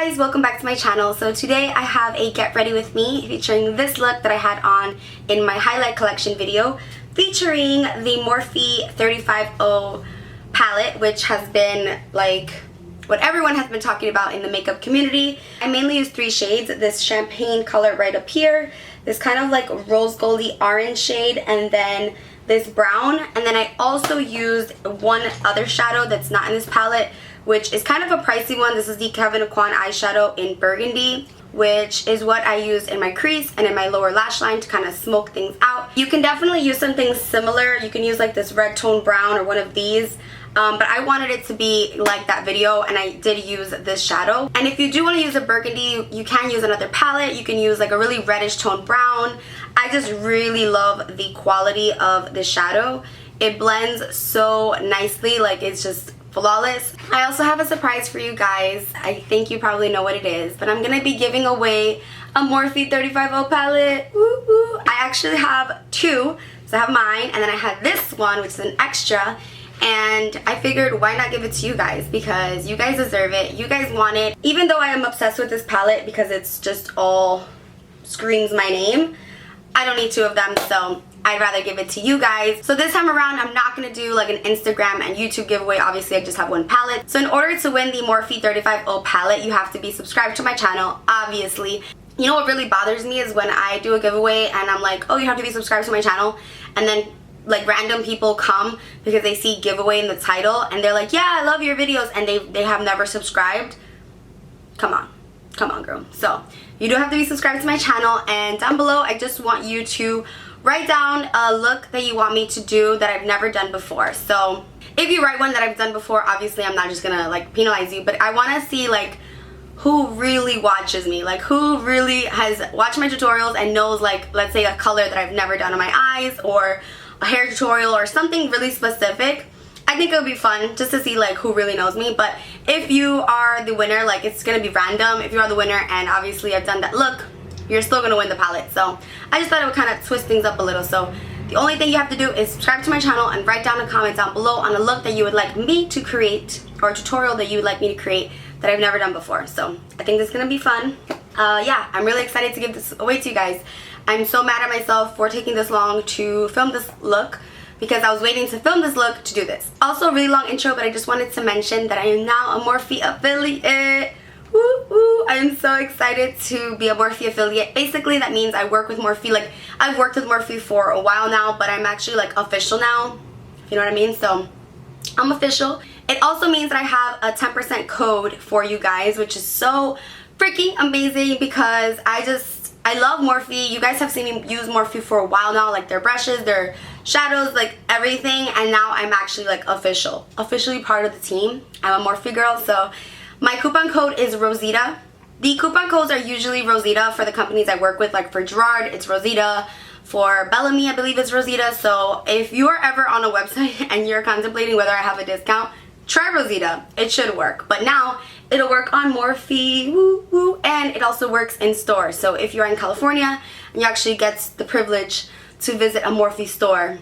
guys, welcome back to my channel. So today I have a get ready with me featuring this look that I had on in my highlight collection video, featuring the Morphe 350 palette, which has been like what everyone has been talking about in the makeup community. I mainly use three shades: this champagne color right up here, this kind of like rose goldy orange shade, and then this brown. And then I also used one other shadow that's not in this palette, which is kind of a pricey one. This is the Kevyn Aucoin eyeshadow in burgundy, which is what I use in my crease and in my lower lash line to kind of smoke things out. You can definitely use something similar. You can use like this red tone brown or one of these. But I wanted it to be like that video, and I did use this shadow. And if you do want to use a burgundy, you can use another palette. You can use like a really reddish tone brown. I just really love the quality of this shadow. It blends so nicely, like it's just flawless. I also have a surprise for you guys. I think you probably know what it is, but I'm gonna be giving away a Morphe 350 palette. Woo woo. I actually have two. So I have mine, and then I had this one, which is an extra. And I figured, why not give it to you guys, because you guys deserve it, you guys want it. Even though I am obsessed with this palette because it's just all screams my name, I don't need two of them, so I'd rather give it to you guys. So this time around, I'm not gonna do like an Instagram and YouTube giveaway. Obviously, I just have one palette. So in order to win the Morphe 350 palette, you have to be subscribed to my channel, obviously. You know what really bothers me is when I do a giveaway and I'm like, oh, you have to be subscribed to my channel, and then like random people come because they see giveaway in the title and they're like, yeah, I love your videos, and they have never subscribed. Come on girl. So you do have to be subscribed to my channel, and down below I just want you to write down a look that you want me to do that I've never done before. So if you write one that I've done before, obviously I'm not just gonna like penalize you, but I want to see like who really watches me, like who really has watched my tutorials and knows, like, let's say a color that I've never done on my eyes, or a hair tutorial, or something really specific. I think it would be fun just to see like who really knows me. But if you are the winner, like it's gonna be random. If you are the winner and obviously I've done that look, you're still gonna win the palette. So I just thought it would kind of twist things up a little. So the only thing you have to do is subscribe to my channel and write down a comment down below on a look that you would like me to create, or a tutorial that you would like me to create that I've never done before. So I think this is gonna be fun. Yeah, I'm really excited to give this away to you guys. I'm so mad at myself for taking this long to film this look, because I was waiting to film this look to do this. Also, a really long intro, but I just wanted to mention that I am now a Morphe affiliate. Woo woo! I am so excited to be a Morphe affiliate. Basically, that means I work with Morphe. Like, I've worked with Morphe for a while now, but I'm actually like official now. You know what I mean? So I'm official. It also means that I have a 10% code for you guys, which is so freaking amazing, because I love Morphe. You guys have seen me use Morphe for a while now, like their brushes, their shadows, like everything, and now I'm actually like officially part of the team. I'm a Morphe girl. So my coupon code is Rosita. The coupon codes are usually Rosita for the companies I work with. Like for Gerard, it's Rosita. For Bellamy, I believe it's Rosita. So if you are ever on a website and you're contemplating whether I have a discount, try Rosita. It should work. But now it'll work on Morphe, woo woo, and it also works in stores. So if you're in California and you actually get the privilege to visit a Morphe store,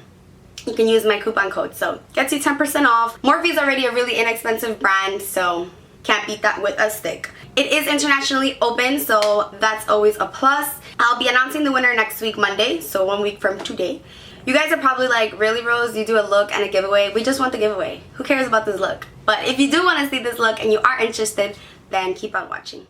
you can use my coupon code. So gets you 10% off. Morphe is already a really inexpensive brand, so can't beat that with a stick. It is internationally open, so that's always a plus. I'll be announcing the winner next week, Monday, so 1 week from today. You guys are probably like, really, Rose? You do a look and a giveaway? We just want the giveaway. Who cares about this look? But if you do want to see this look and you are interested, then keep on watching.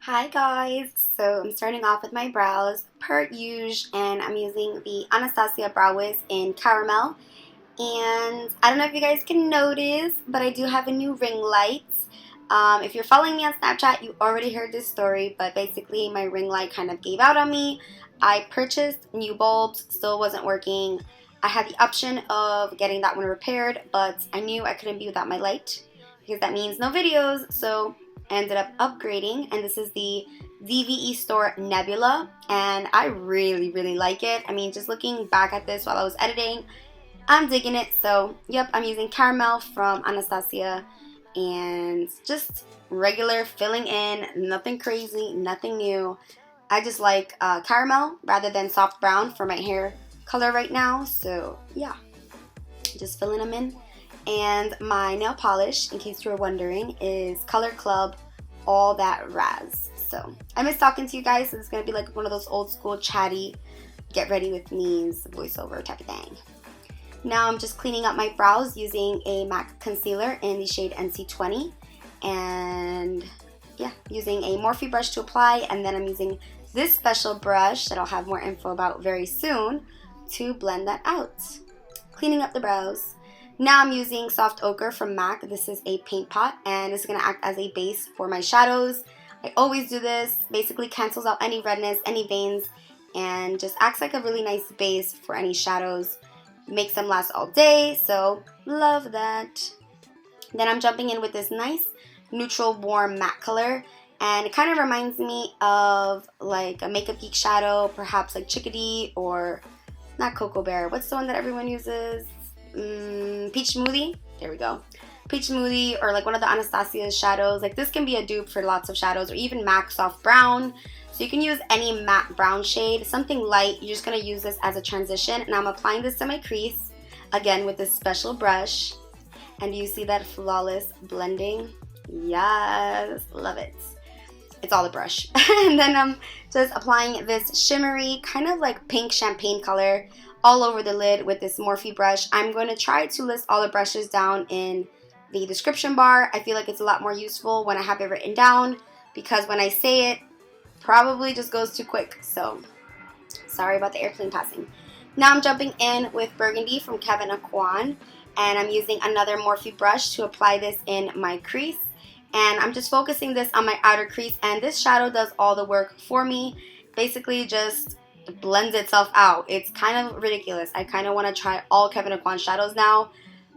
Hi guys, so I'm starting off with my brows per usual, and I'm using the Anastasia Brow Wiz in Caramel. And I don't know if you guys can notice, but I do have a new ring light. If you're following me on Snapchat, you already heard this story, but basically my ring light kind of gave out on me. I purchased new bulbs, still wasn't working. I had the option of getting that one repaired, but I knew I couldn't be without my light, because that means no videos. So I ended up upgrading, and this is the DVE Store Nebula, and I really, really like it. I mean, just looking back at this while I was editing, I'm digging it. So yep, I'm using Caramel from Anastasia, and just regular filling in, nothing crazy, nothing new. I just like caramel rather than soft brown for my hair color right now. So yeah, just filling them in. And my nail polish, in case you were wondering, is Color Club all that razz. So I miss talking to you guys, so it's gonna be like one of those old school chatty get ready with me's voiceover type of thing. Now I'm just cleaning up my brows using a MAC concealer in the shade NC20, and yeah, using a Morphe brush to apply, and then I'm using this special brush that I'll have more info about very soon to blend that out. Cleaning up the brows. Now I'm using Soft Ochre from MAC. This is a paint pot, and it's going to act as a base for my shadows. I always do this. Basically cancels out any redness, any veins, and just acts like a really nice base for any shadows. Makes them last all day, so love that. Then I'm jumping in with this nice neutral warm matte color, and it kind of reminds me of like a Makeup Geek shadow, perhaps like Chickadee, or not Cocoa Bear. What's the one that everyone uses? Peach Smoothie. There we go. Peach Smoothie, or like one of the Anastasia's shadows. Like this can be a dupe for lots of shadows, or even MAC Soft Brown. So you can use any matte brown shade, something light. You're just going to use this as a transition, and I'm applying this to my crease again with this special brush. And you see that flawless blending? Yes, love it. It's all the brush. And then I'm just applying this shimmery kind of like pink champagne color all over the lid with this Morphe brush. I'm going to try to list all the brushes down in the description bar. I feel like it's a lot more useful when I have it written down, because when I say it, probably just goes too quick. So sorry about the airplane passing. Now I'm jumping in with Burgundy from Kevyn Aucoin, and I'm using another Morphe brush to apply this in my crease. And I'm just focusing this on my outer crease, and this shadow does all the work for me. Basically just blends itself out. It's kind of ridiculous. I kind of want to try all Kevyn Aucoin shadows now,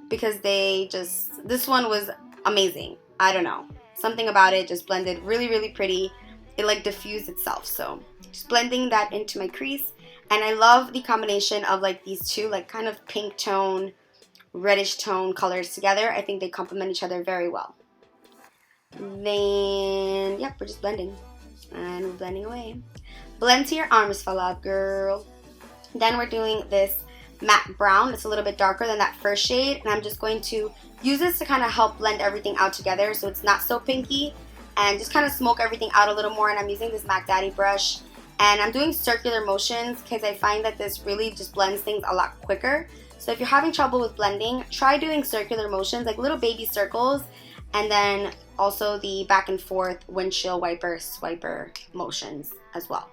because this one was amazing. I don't know. Something about it just blended really, really pretty. It like diffused itself. So just blending that into my crease. And I love the combination of like these two like kind of pink tone, reddish tone colors together. I think they complement each other very well. Then, yep, we're just blending. And we're blending away. Blend till your arms fall out, girl. Then we're doing this matte brown. It's a little bit darker than that first shade. And I'm just going to use this to kind of help blend everything out together so it's not so pinky. And just kind of smoke everything out a little more. And I'm using this Mac Daddy brush. And I'm doing circular motions because I find that this really just blends things a lot quicker. So if you're having trouble with blending, try doing circular motions, like little baby circles. And then also the back and forth windshield wiper swiper motions as well.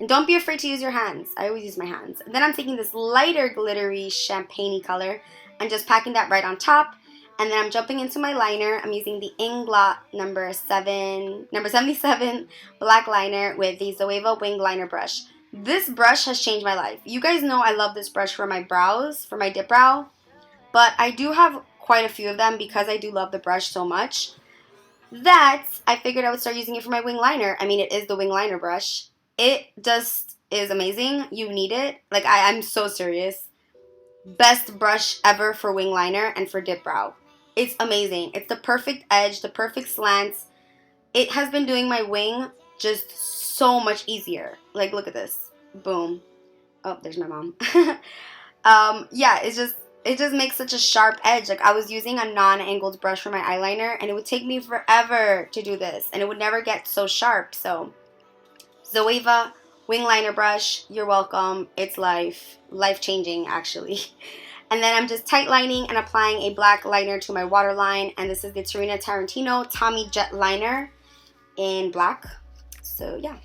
And don't be afraid to use your hands. I always use my hands. And then I'm taking this lighter glittery champagne-y color and just packing that right on top. And then I'm jumping into my liner. I'm using the Inglot number 77 black liner with the Zoeva wing liner brush. This brush has changed my life. You guys know I love this brush for my brows, for my dip brow. But I do have quite a few of them because I do love the brush so much that I figured I would start using it for my wing liner. I mean, it is the wing liner brush. It just is amazing. You need it. Like, I'm so serious. Best brush ever for wing liner and for dip brow. It's amazing. It's the perfect edge, the perfect slants. It has been doing my wing just so much easier. Like, look at this. Boom. Oh, there's my mom. Yeah, it just makes such a sharp edge. Like, I was using a non-angled brush for my eyeliner, and it would take me forever to do this, and it would never get so sharp. So, Zoeva wing liner brush, you're welcome. It's life-changing, actually. And then I'm just tight lining and applying a black liner to my waterline, and this is the Tarina Tarantino Tommy Jet liner in black. So, yeah.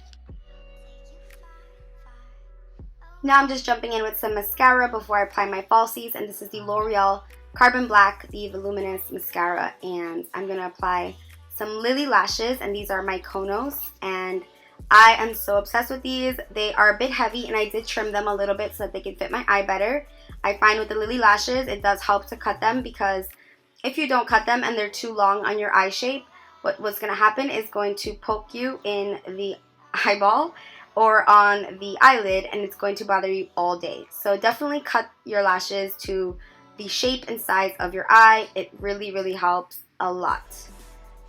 Now I'm just jumping in with some mascara before I apply my falsies, and this is the L'Oreal Carbon Black, the Voluminous Mascara, and I'm going to apply some Lily lashes, and these are my Konos, and I am so obsessed with these. They are a bit heavy, and I did trim them a little bit so that they can fit my eye better. I find with the Lily lashes, it does help to cut them, because if you don't cut them and they're too long on your eye shape, what's going to happen is going to poke you in the eyeball or on the eyelid, and it's going to bother you all day. So definitely cut your lashes to the shape and size of your eye. It really, really helps a lot.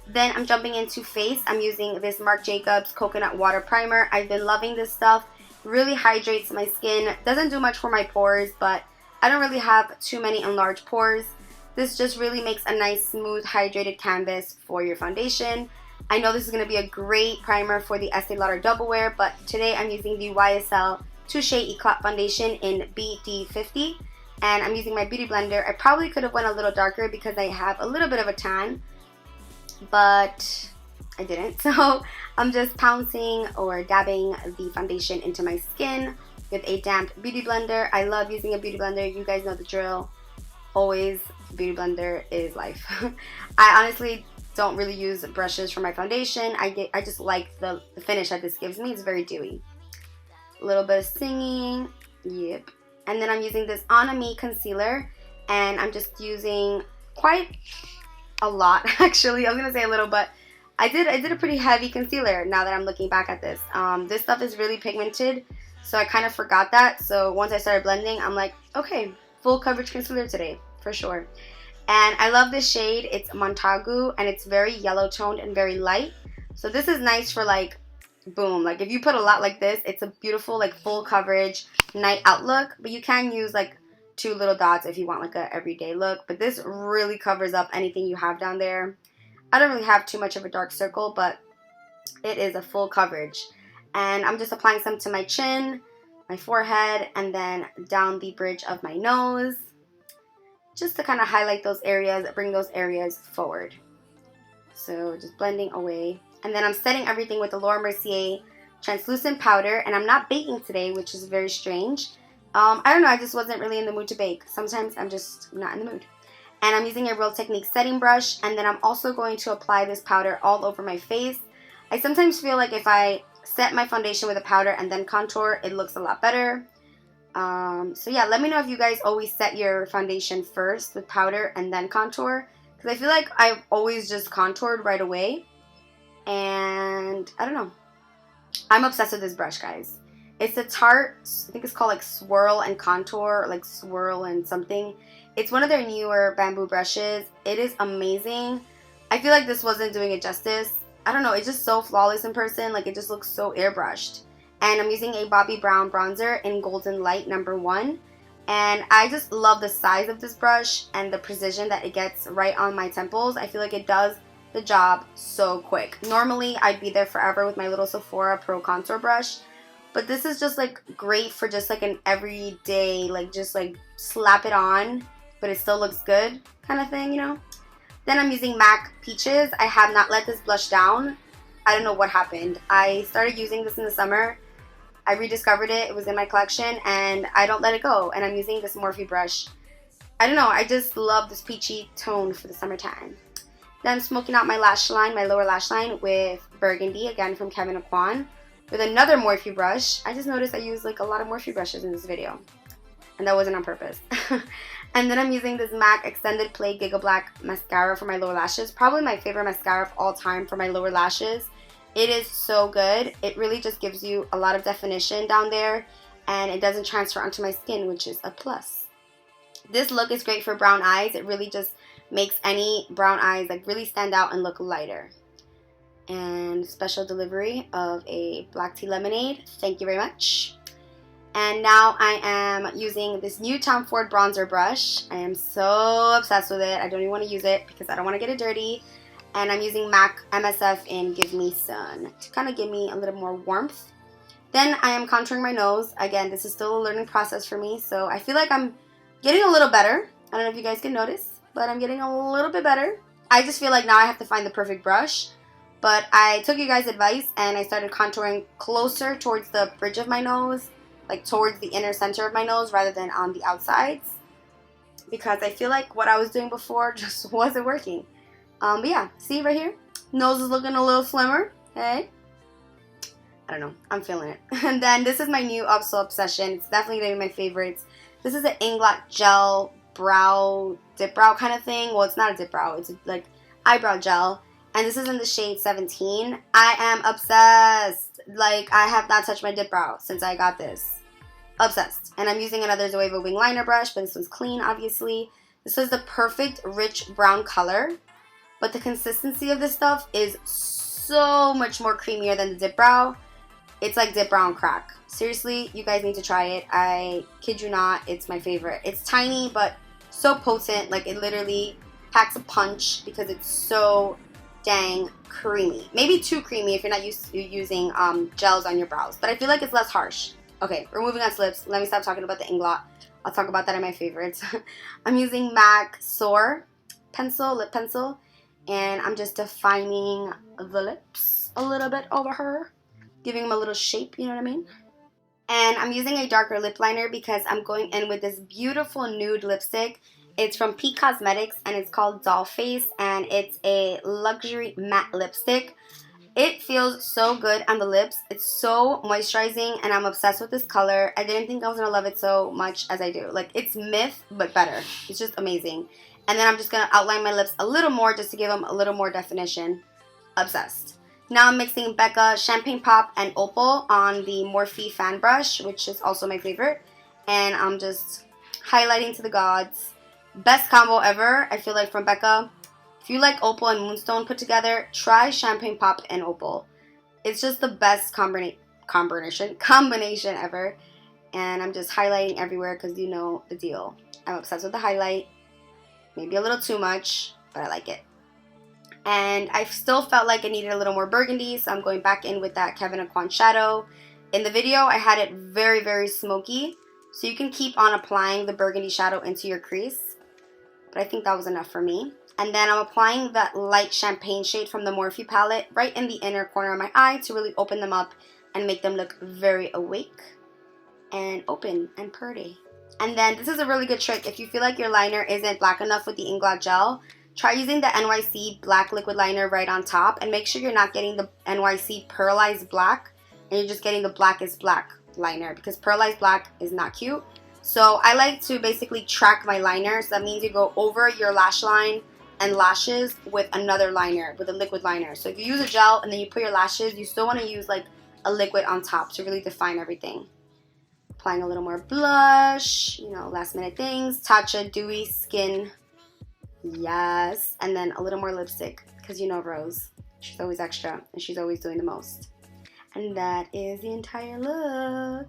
Then I'm jumping into face. I'm using this Marc Jacobs Coconut Water Primer. I've been loving this stuff. Really hydrates my skin. Doesn't do much for my pores, but I don't really have too many enlarged pores. This just really makes a nice, smooth, hydrated canvas for your foundation. I know this is going to be a great primer for the Estee Lauder Double Wear, but today I'm using the YSL Touche Eclat Foundation in BD50, and I'm using my Beauty Blender. I probably could have went a little darker because I have a little bit of a tan, but I didn't. So I'm just pouncing or dabbing the foundation into my skin with a damp Beauty Blender. I love using a Beauty Blender. You guys know the drill. Always, Beauty Blender is life. I honestly don't really use brushes for my foundation. I just like the finish that this gives me. It's very dewy. A little bit of singing. Yep. And then I'm using this On Me concealer, and I'm just using quite a lot, actually. I was gonna say a little, but I did a pretty heavy concealer now that I'm looking back at this. This stuff is really pigmented, so I kind of forgot that. So once I started blending, I'm like, okay, full coverage concealer today, for sure. And I love this shade. It's Montagu, and it's very yellow toned and very light. So this is nice for like, boom, like if you put a lot like this, it's a beautiful like full coverage night out look. But you can use like 2 little dots if you want like a everyday look. But this really covers up anything you have down there. I don't really have too much of a dark circle, but it is a full coverage. And I'm just applying some to my chin, my forehead, and then down the bridge of my nose, just to kind of highlight those areas, bring those areas forward. So just blending away. And then I'm setting everything with the Laura Mercier translucent powder, and I'm not baking today, which is very strange. I don't know, I just wasn't really in the mood to bake. Sometimes I'm just not in the mood. And I'm using a Real Technique setting brush, and then I'm also going to apply this powder all over my face. I sometimes feel like if I set my foundation with a powder and then contour, it looks a lot better. So yeah, let me know if you guys always set your foundation first with powder and then contour, because I feel like I've always just contoured right away, and I don't know. I'm obsessed with this brush, guys. It's a Tarte, I think it's called like Swirl and Contour, or like Swirl and something. It's one of their newer bamboo brushes. It is amazing. I feel like this wasn't doing it justice. I don't know, it's just so flawless in person. Like, it just looks so airbrushed. And I'm using a Bobbi Brown bronzer in Golden Light #1. And I just love the size of this brush and the precision that it gets right on my temples. I feel like it does the job so quick. Normally, I'd be there forever with my little Sephora Pro Contour brush. But this is just like great for just like an everyday, like just like slap it on, but it still looks good kind of thing, you know? Then I'm using MAC Peaches. I have not let this blush down. I don't know what happened. I started using this in the summer. I rediscovered it. It was in my collection, and I don't let it go. And I'm using this Morphe brush. I don't know. I just love this peachy tone for the summertime. Then I'm smoking out my lash line, my lower lash line, with Burgundy, again from Kevyn Aucoin, with another Morphe brush. I just noticed I used like a lot of Morphe brushes in this video, and that wasn't on purpose. And then I'm using this MAC Extended Play Giga Black mascara for my lower lashes. Probably my favorite mascara of all time for my lower lashes. It is so good. It really just gives you a lot of definition down there, and it doesn't transfer onto my skin, which is a plus. This look is great for brown eyes. It really just makes any brown eyes like really stand out and look lighter. And special delivery of a black tea lemonade. Thank you very much. And now I am using this new Tom Ford bronzer brush. I am so obsessed with it. I don't even want to use it because I don't want to get it dirty. And I'm using MAC MSF in Give Me Sun to kind of give me a little more warmth. Then I am contouring my nose. Again, this is still a learning process for me, so I feel like I'm getting a little better. I don't know if you guys can notice, but I'm getting a little bit better. I just feel like now I have to find the perfect brush. But I took you guys' advice and I started contouring closer towards the bridge of my nose, like towards the inner center of my nose rather than on the outsides, because I feel like what I was doing before just wasn't working. But yeah, see right here? Nose is looking a little slimmer, hey? I don't know, I'm feeling it. And then this is my new obsession. It's definitely going to be my favorites. This is an Inglot Gel brow, dip brow kind of thing. Well, it's not a dip brow, it's like eyebrow gel. And this is in the shade 17. I am obsessed. Like, I have not touched my dip brow since I got this. Obsessed. And I'm using another Zoeva Wing Liner brush, but this one's clean, obviously. This is the perfect rich brown color. But the consistency of this stuff is so much more creamier than the dip brow. It's like dip brow and crack. Seriously, you guys need to try it. I kid you not, it's my favorite. It's tiny, but so potent. Like, it literally packs a punch because it's so dang creamy. Maybe too creamy if you're not used to using gels on your brows. But I feel like it's less harsh. Okay, we're moving on to lips. Let me stop talking about the Inglot. I'll talk about that in my favorites. I'm using MAC Soar pencil, lip pencil. And I'm just defining the lips a little bit over her. Giving them a little shape, you know what I mean? And I'm using a darker lip liner because I'm going in with this beautiful nude lipstick. It's from Peak Cosmetics and it's called Doll Face, and it's a luxury matte lipstick. It feels so good on the lips. It's so moisturizing and I'm obsessed with this color. I didn't think I was going to love it so much as I do. Like, it's Myth, but better. It's just amazing. And then I'm just going to outline my lips a little more just to give them a little more definition. Obsessed. Now I'm mixing Becca Champagne Pop and Opal on the Morphe fan brush, which is also my favorite. And I'm just highlighting to the gods. Best combo ever, I feel like, from Becca. If you like Opal and Moonstone put together, try Champagne Pop and Opal. It's just the best combination ever. And I'm just highlighting everywhere because you know the deal. I'm obsessed with the highlight. Maybe a little too much, but I like it. And I still felt like I needed a little more burgundy, so I'm going back in with that Kevyn Aucoin shadow. In the video, I had it very, very smoky, so you can keep on applying the burgundy shadow into your crease. But I think that was enough for me. And then I'm applying that light champagne shade from the Morphe palette right in the inner corner of my eye to really open them up and make them look very awake and open and pretty. And then this is a really good trick. If you feel like your liner isn't black enough with the Inglot gel, try using the NYC black liquid liner right on top, and make sure you're not getting the NYC pearlized black and you're just getting the blackest black liner, because pearlized black is not cute. So I like to basically track my liner, so that means you go over your lash line and lashes with another liner, with a liquid liner. So if you use a gel and then you put your lashes, you still want to use like a liquid on top to really define everything. Applying a little more blush, you know, last minute things. Tatcha Dewy Skin. Yes. And then a little more lipstick, because you know Rose. She's always extra and she's always doing the most. And that is the entire look.